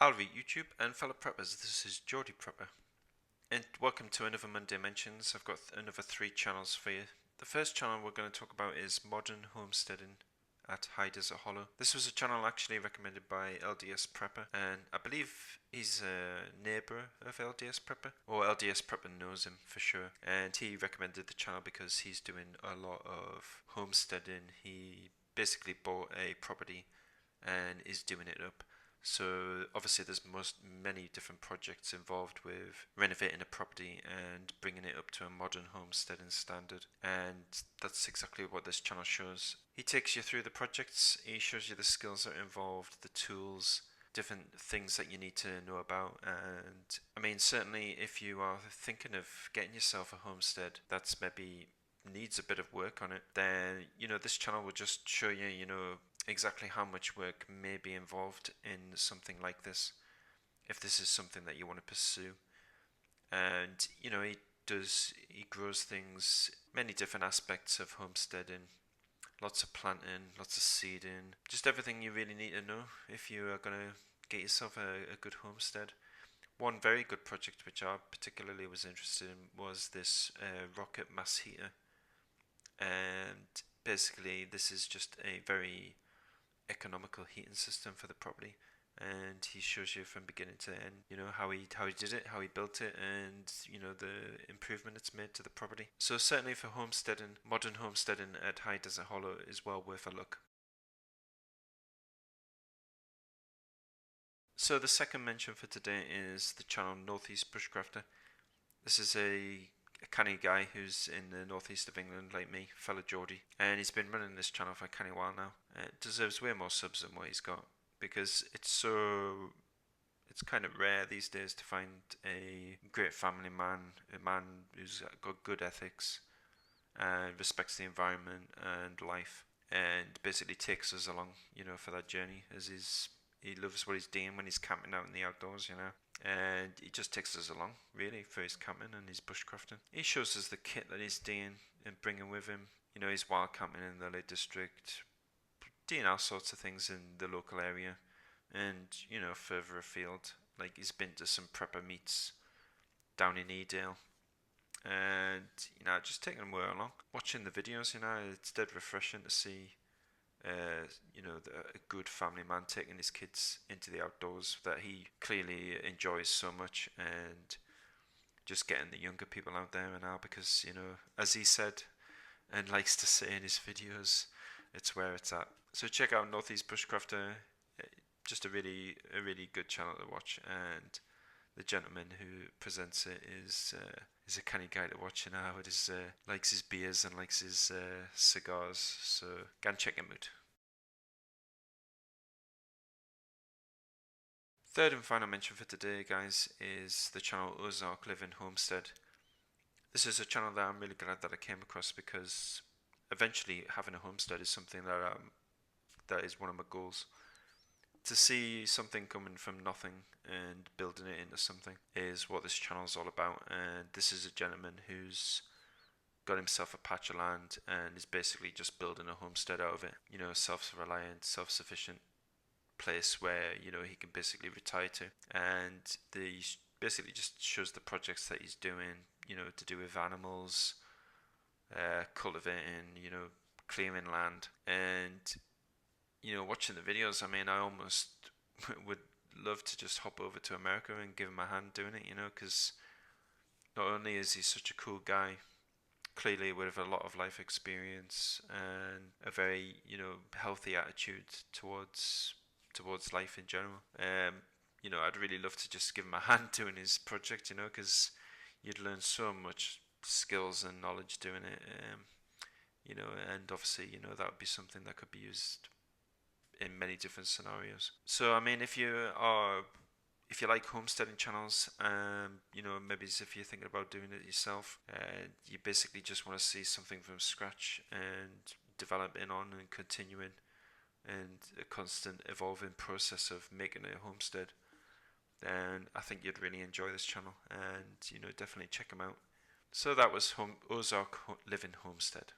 Alright YouTube and fellow preppers, this is Geordie Prepper, and welcome to another Monday Mentions. I've got another 3 channels for you. The first channel we're going to talk about is Modern Homesteading at High Desert Hollow. This was a channel actually recommended by LDS Prepper, and I believe he's a neighbour of LDS Prepper, or LDS Prepper knows him for sure, and he recommended the channel because he's doing a lot of homesteading. He basically bought a property and is doing it up. So obviously there's many different projects involved with renovating a property and bringing it up to a modern homesteading standard, and that's exactly what this channel shows. He takes you through the projects, he shows you the skills that are involved, the tools, different things that you need to know about. And I mean, certainly if you are thinking of getting yourself a homestead that's maybe needs a bit of work on it, then this channel will just show you exactly how much work may be involved in something like this, if this is something that you want to pursue. And he grows things, many different aspects of homesteading, lots of planting, lots of seeding, just everything you really need to know if you are going to get yourself a good homestead. One very good project which I particularly was interested in was this rocket mass heater, and basically this is just a very economical heating system for the property, and he shows you from beginning to end how he did it, how he built it, and the improvement it's made to the property. So certainly for homesteading, modern homesteading at High Desert Hollow is well worth a look. So the second mention for today is the channel Northeast Bushcrafter. This is a canny guy who's in the northeast of England like me, fellow Geordie, and he's been running this channel for a canny while now. It deserves way more subs than what he's got, because it's kind of rare these days to find a great family man, a man who's got good ethics and respects the environment and life, and basically takes us along for that journey, as he loves what he's doing when he's camping out in the outdoors, and he just takes us along really for his camping and his bushcrafting. He shows us the kit that he's doing and bringing with him. He's wild camping in the Lake District, doing all sorts of things in the local area, and further afield. Like he's been to some prepper meets down in Edale, and just taking them way along, watching the videos. It's dead refreshing to see a good family man taking his kids into the outdoors that he clearly enjoys so much, and just getting the younger people out there and out, because as he said and likes to say in his videos, it's where it's at. So check out Northeast Bushcrafter, just a really good channel to watch, and the gentleman who presents it is a canny guy to watch, likes his beers and likes his cigars, so go and check him out. Third and final mention for today, guys, is the channel Ozark Living Homestead. This is a channel that I'm really glad that I came across, because eventually having a homestead is something that is one of my goals. To see something coming from nothing and building it into something is what this channel is all about. And this is a gentleman who's got himself a patch of land and is basically just building a homestead out of it. Self-reliant, self-sufficient place where he can basically retire to. And he basically just shows the projects that he's doing, to do with animals, cultivating, clearing land, and watching the videos. I mean, I almost would love to just hop over to America and give him a hand doing it, because not only is he such a cool guy, clearly with a lot of life experience and a very, healthy attitude towards life in general. I'd really love to just give him a hand doing his project, because you'd learn so much skills and knowledge doing it, and obviously, that would be something that could be used in many different scenarios. So I mean, if you like homesteading channels, maybe if you're thinking about doing it yourself, you basically just want to see something from scratch and developing on and continuing, and a constant evolving process of making a homestead, then I think you'd really enjoy this channel, and definitely check them out. So that was Ozark Living Homestead.